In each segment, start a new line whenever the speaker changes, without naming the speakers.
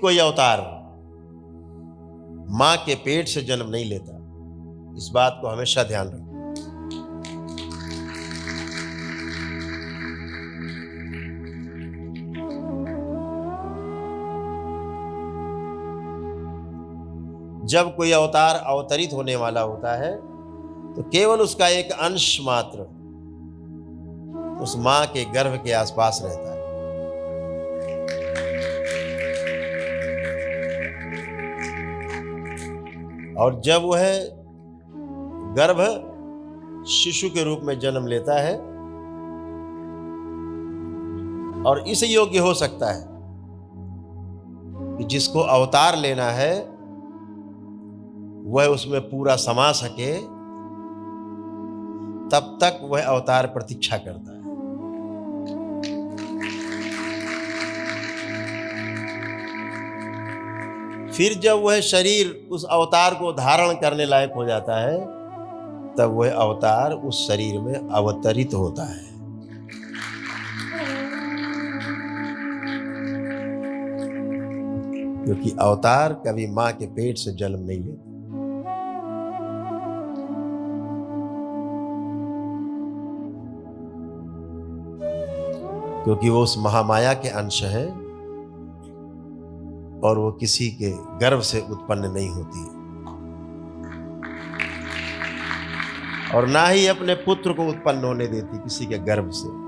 कोई अवतार मां के पेट से जन्म नहीं लेता। इस बात को हमेशा ध्यान रखना। जब कोई अवतार अवतरित होने वाला होता है तो केवल उसका एक अंश मात्र उस मां के गर्भ के आसपास रहता है। और जब वह गर्भ शिशु के रूप में जन्म लेता है और इस योग्य हो सकता है कि जिसको अवतार लेना है वह उसमें पूरा समा सके, तब तक वह अवतार प्रतीक्षा करता है। फिर जब वह शरीर उस अवतार को धारण करने लायक हो जाता है, तब वह अवतार उस शरीर में अवतरित होता है। क्योंकि अवतार कभी मां के पेट से जन्म नहीं लेता। क्योंकि वो उस महामाया के अंश है और वो किसी के गर्भ से उत्पन्न नहीं होती और ना ही अपने पुत्र को उत्पन्न होने देती किसी के गर्भ से।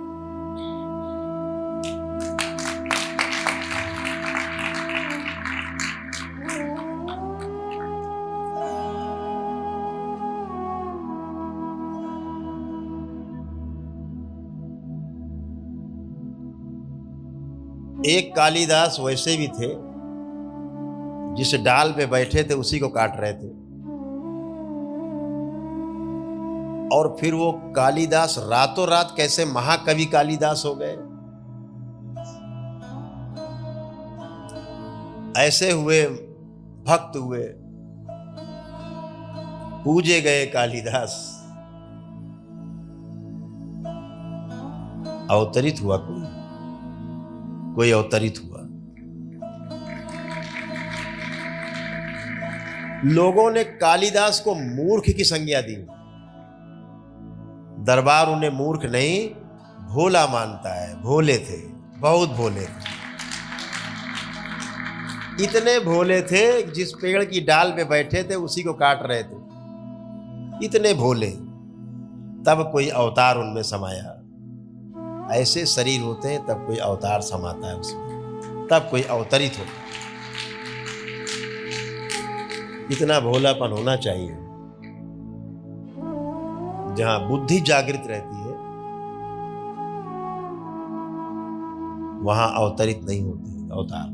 एक कालिदास वैसे भी थे, जिस डाल पे बैठे थे उसी को काट रहे थे। और फिर वो कालिदास रातों रात कैसे महाकवि कालिदास हो गए, ऐसे हुए, भक्त हुए, पूजे गए कालिदास। अवतरित हुआ कोई अवतरित हुआ। लोगों ने कालिदास को मूर्ख की संज्ञा दी। दरबार उन्हें मूर्ख नहीं भोला मानता है। भोले थे, बहुत भोले थे। इतने भोले थे जिस पेड़ की डाल पे बैठे थे उसी को काट रहे थे। इतने भोले। तब कोई अवतार उनमें समाया। ऐसे शरीर होते हैं तब कोई अवतार समाता है उसमें, तब कोई अवतरित होता है। इतना भोलापन होना चाहिए। जहां बुद्धि जागृत रहती है वहां अवतरित नहीं होते अवतार।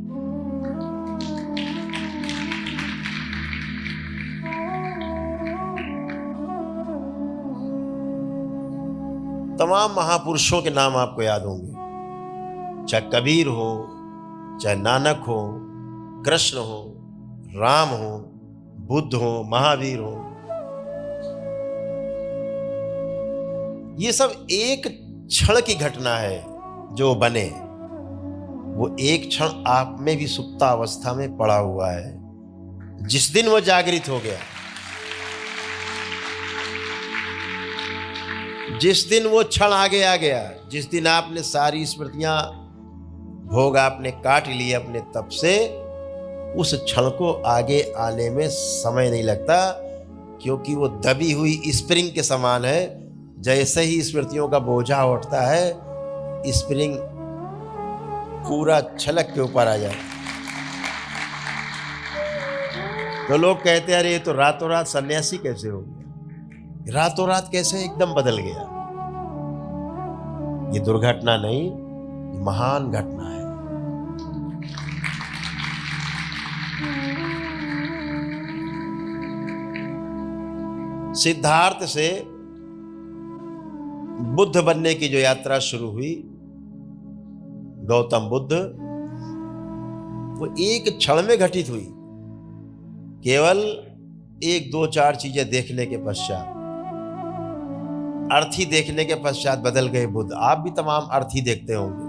तमाम महापुरुषों के नाम आपको याद होंगे, चाहे कबीर हो, चाहे नानक हो, कृष्ण हो, राम हो, बुद्ध हो, महावीर हो। ये सब एक क्षण की घटना है जो बने। वो एक क्षण आप में भी सुप्ता अवस्था में पड़ा हुआ है। जिस दिन वो जागृत हो गया, जिस दिन वो क्षण आगे आ गया, जिस दिन आपने सारी स्मृतियां भोग आपने काट लिए अपने तप से, उस क्षण को आगे आने में समय नहीं लगता। क्योंकि वो दबी हुई स्प्रिंग के समान है। जैसे ही स्मृतियों का बोझा उठता है, स्प्रिंग पूरा छलक के ऊपर आ जाता। तो लोग कहते हैं अरे ये तो रातों रात सन्यासी कैसे हो गया, रातों रात कैसे एकदम बदल गया। ये दुर्घटना नहीं, ये महान घटना है। सिद्धार्थ से बुद्ध बनने की जो यात्रा शुरू हुई, गौतम बुद्ध, वो एक क्षण में घटित हुई। केवल एक दो चार चीजें देखने के पश्चात, अर्थी देखने के पश्चात बदल गए बुद्ध। आप भी तमाम अर्थी देखते होंगे,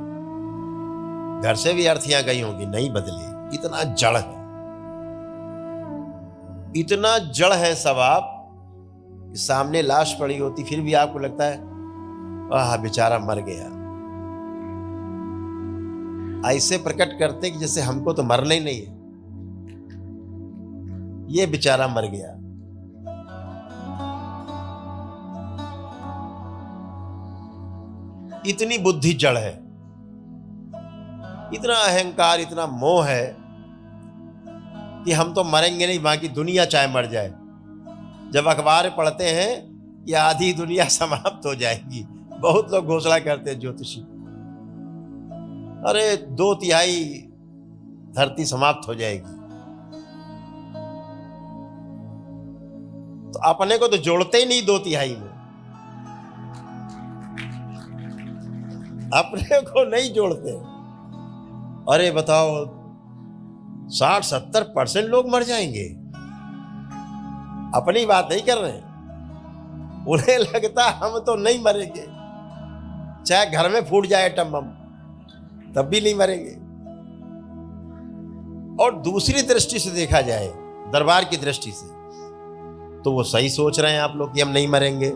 घर से भी अर्थियां गई होंगी, नहीं बदली। इतना जड़ है, इतना जड़ है सब आप कि सामने लाश पड़ी होती फिर भी आपको लगता है आह बेचारा मर गया। ऐसे प्रकट करते कि जैसे हमको तो मरना ही नहीं है, ये बेचारा मर गया। इतनी बुद्धि जड़ है, इतना अहंकार, इतना मोह है कि हम तो मरेंगे नहीं, बाकी दुनिया चाहे मर जाए। जब अखबार पढ़ते हैं कि आधी दुनिया समाप्त हो जाएगी, बहुत लोग घोषणा करते हैं ज्योतिषी, अरे 2/3 धरती समाप्त हो जाएगी। तो अपने को तो जोड़ते ही नहीं 2/3 में, अपने को नहीं जोड़ते। अरे बताओ 60-70% लोग मर जाएंगे, अपनी बात नहीं कर रहे हैं। उन्हें लगता हम तो नहीं मरेंगे, चाहे घर में फूट जाए एटम बम तब भी नहीं मरेंगे। और दूसरी दृष्टि से देखा जाए, दरबार की दृष्टि से, तो वो सही सोच रहे हैं आप लोग कि हम नहीं मरेंगे।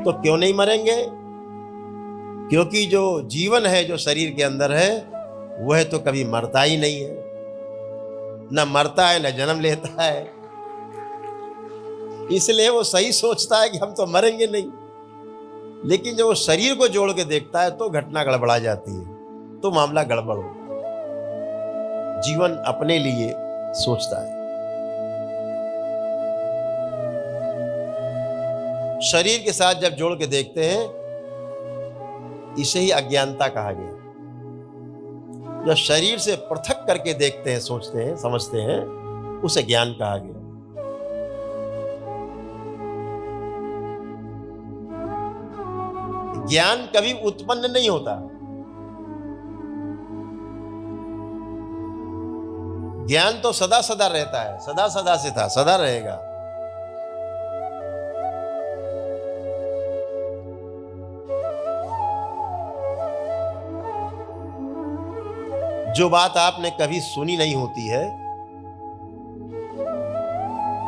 तो क्यों नहीं मरेंगे? क्योंकि जो जीवन है जो शरीर के अंदर है वह तो कभी मरता ही नहीं है, न मरता है न जन्म लेता है। इसलिए वो सही सोचता है कि हम तो मरेंगे नहीं, लेकिन जब वो शरीर को जोड़ के देखता है तो घटना गड़बड़ा जाती है, तो मामला गड़बड़ होता है। जीवन अपने लिए सोचता है। शरीर के साथ जब जोड़ के देखते हैं, इसे ही अज्ञानता कहा गया। जब शरीर से पृथक करके देखते हैं, सोचते हैं, समझते हैं, उसे ज्ञान कहा गया। ज्ञान कभी उत्पन्न नहीं होता, ज्ञान तो सदा सदा रहता है, सदा सदा से था, सदा रहेगा। जो बात आपने कभी सुनी नहीं होती है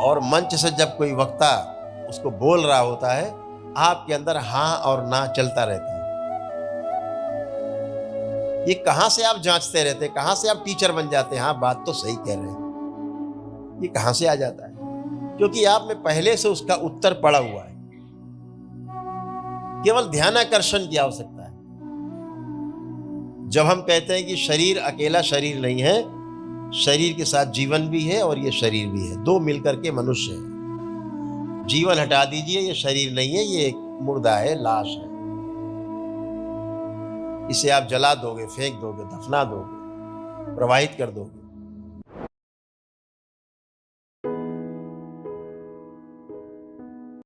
और मंच से जब कोई वक्ता उसको बोल रहा होता है, आपके अंदर हाँ और ना चलता रहता है। ये कहां से आप जांचते रहते हैं, कहां से आप टीचर बन जाते हैं, हाँ बात तो सही कह रहे हैं, ये कहां से आ जाता है? क्योंकि आप में पहले से उसका उत्तर पड़ा हुआ है। केवल ध्यानाकर्षण की आवश्यकता है। जब हम कहते हैं कि शरीर अकेला शरीर नहीं है, शरीर के साथ जीवन भी है और ये शरीर भी है, दो मिलकर के मनुष्य है। जीवन हटा दीजिए, ये शरीर नहीं है, ये एक मुर्दा है, लाश है। इसे आप जला दोगे, फेंक दोगे, दफना दोगे, प्रवाहित कर दोगे,